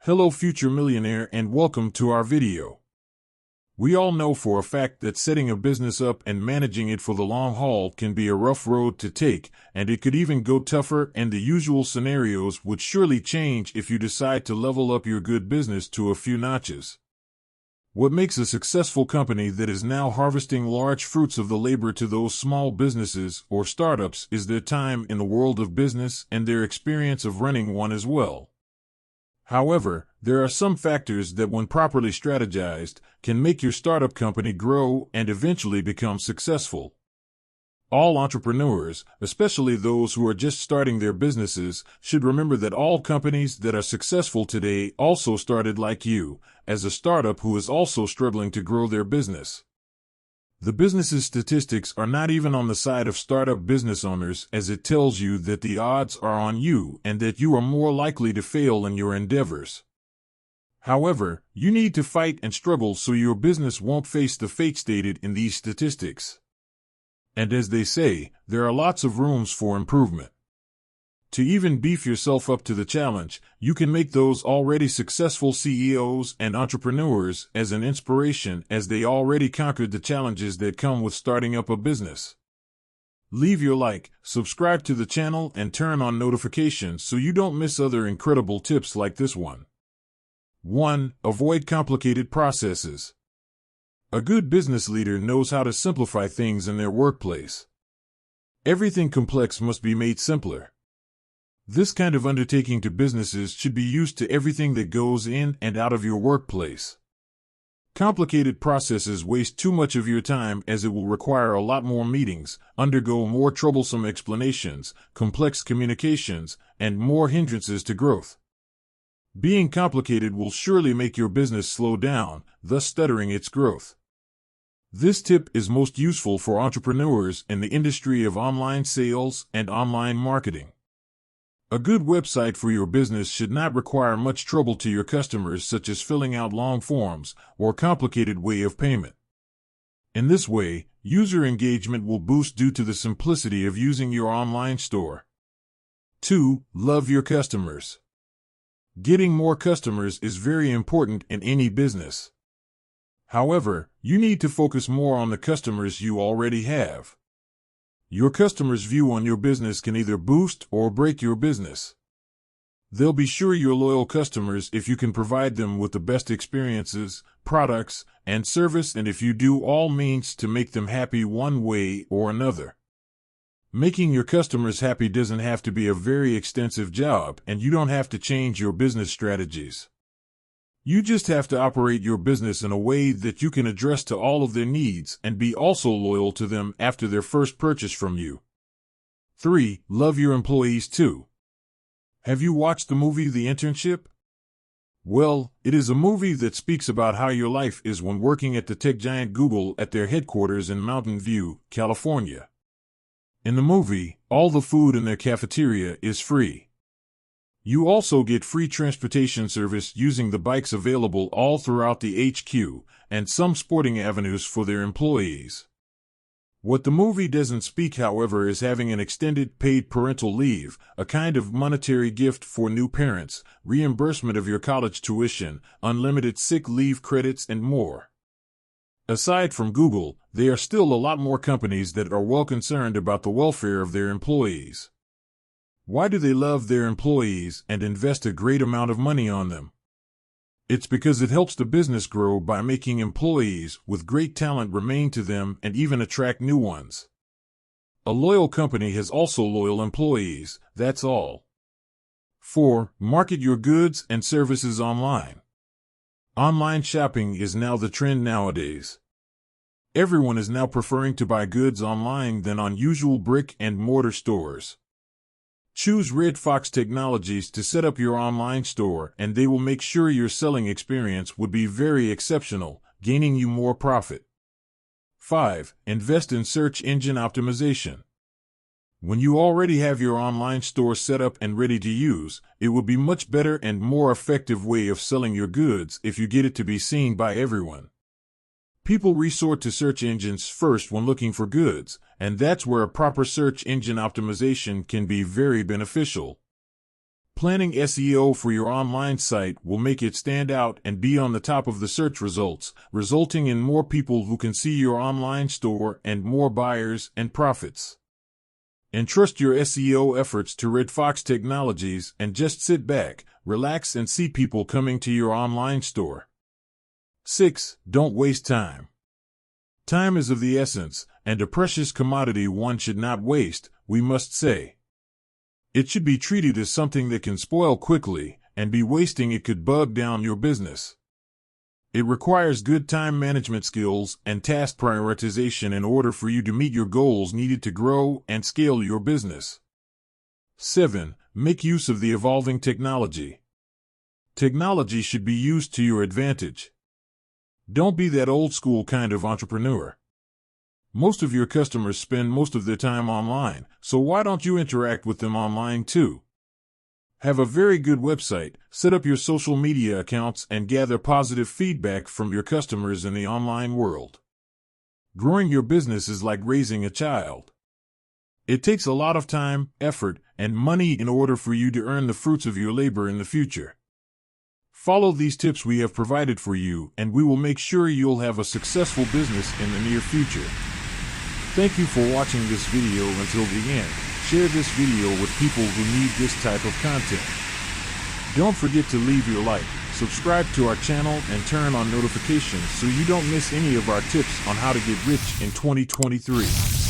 Hello future millionaire and welcome to our video. We all know for a fact that setting a business up and managing it for the long haul can be a rough road to take, and it could even go tougher, and the usual scenarios would surely change if you decide to level up your good business to a few notches. What makes a successful company that is now harvesting large fruits of the labor to those small businesses or startups is their time in the world of business and their experience of running one as well. However, there are some factors that, when properly strategized, can make your startup company grow and eventually become successful. All entrepreneurs, especially those who are just starting their businesses, should remember that all companies that are successful today also started like you, as a startup who is also struggling to grow their business. The business's statistics are not even on the side of startup business owners, as it tells you that the odds are on you and that you are more likely to fail in your endeavors. However, you need to fight and struggle so your business won't face the fate stated in these statistics. And as they say, there are lots of rooms for improvement. To even beef yourself up to the challenge, you can make those already successful CEOs and entrepreneurs as an inspiration, as they already conquered the challenges that come with starting up a business. Leave your like, subscribe to the channel, and turn on notifications so you don't miss other incredible tips like this one. 1. Avoid complicated processes. A good business leader knows how to simplify things in their workplace. Everything complex must be made simpler. This kind of undertaking to businesses should be used to everything that goes in and out of your workplace. Complicated processes waste too much of your time, as it will require a lot more meetings, undergo more troublesome explanations, complex communications, and more hindrances to growth. Being complicated will surely make your business slow down, thus stuttering its growth. This tip is most useful for entrepreneurs in the industry of online sales and online marketing. A good website for your business should not require much trouble to your customers, such as filling out long forms or complicated way of payment. In this way, user engagement will boost due to the simplicity of using your online store. 2. Love your customers. Getting more customers is very important in any business. However, you need to focus more on the customers you already have. Your customers' view on your business can either boost or break your business. They'll be sure you're loyal customers if you can provide them with the best experiences, products, and service, and if you do all means to make them happy one way or another. Making your customers happy doesn't have to be a very extensive job, and you don't have to change your business strategies. You just have to operate your business in a way that you can address to all of their needs and be also loyal to them after their first purchase from you. 3. Love your employees too. Have you watched the movie The Internship? Well, it is a movie that speaks about how your life is when working at the tech giant Google at their headquarters in Mountain View, California. In the movie, all the food in their cafeteria is free. You also get free transportation service using the bikes available all throughout the HQ, and some sporting avenues for their employees. What the movie doesn't speak, however, is having an extended paid parental leave, a kind of monetary gift for new parents, reimbursement of your college tuition, unlimited sick leave credits, and more. Aside from Google, there are still a lot more companies that are well concerned about the welfare of their employees. Why do they love their employees and invest a great amount of money on them? It's because it helps the business grow by making employees with great talent remain to them and even attract new ones. A loyal company has also loyal employees, that's all. 4. Market your goods and services online. Online shopping is now the trend nowadays. Everyone is now preferring to buy goods online than on usual brick and mortar stores. Choose Red Fox Technologies to set up your online store, and they will make sure your selling experience would be very exceptional, gaining you more profit. 5. Invest in search engine optimization. When you already have your online store set up and ready to use, it will be much better and more effective way of selling your goods if you get it to be seen by everyone. People resort to search engines first when looking for goods, and that's where a proper search engine optimization can be very beneficial. Planning SEO for your online site will make it stand out and be on the top of the search results, resulting in more people who can see your online store and more buyers and profits. Entrust your SEO efforts to Red Fox Technologies and just sit back, relax, and see people coming to your online store. 6. Don't waste time. Time is of the essence, and a precious commodity one should not waste, we must say. It should be treated as something that can spoil quickly, and be wasting it could bog down your business. It requires good time management skills and task prioritization in order for you to meet your goals needed to grow and scale your business. 7. Make use of the evolving technology. Technology should be used to your advantage. Don't be that old school kind of entrepreneur. Most of your customers spend most of their time online, so why don't you interact with them online too? Have a very good website, set up your social media accounts, and gather positive feedback from your customers in the online world. Growing your business is like raising a child. It takes a lot of time, effort, and money in order for you to earn the fruits of your labor in the future. Follow these tips we have provided for you, and we will make sure you'll have a successful business in the near future. Thank you for watching this video until the end. Share this video with people who need this type of content. Don't forget to leave your like, subscribe to our channel, and turn on notifications so you don't miss any of our tips on how to get rich in 2023.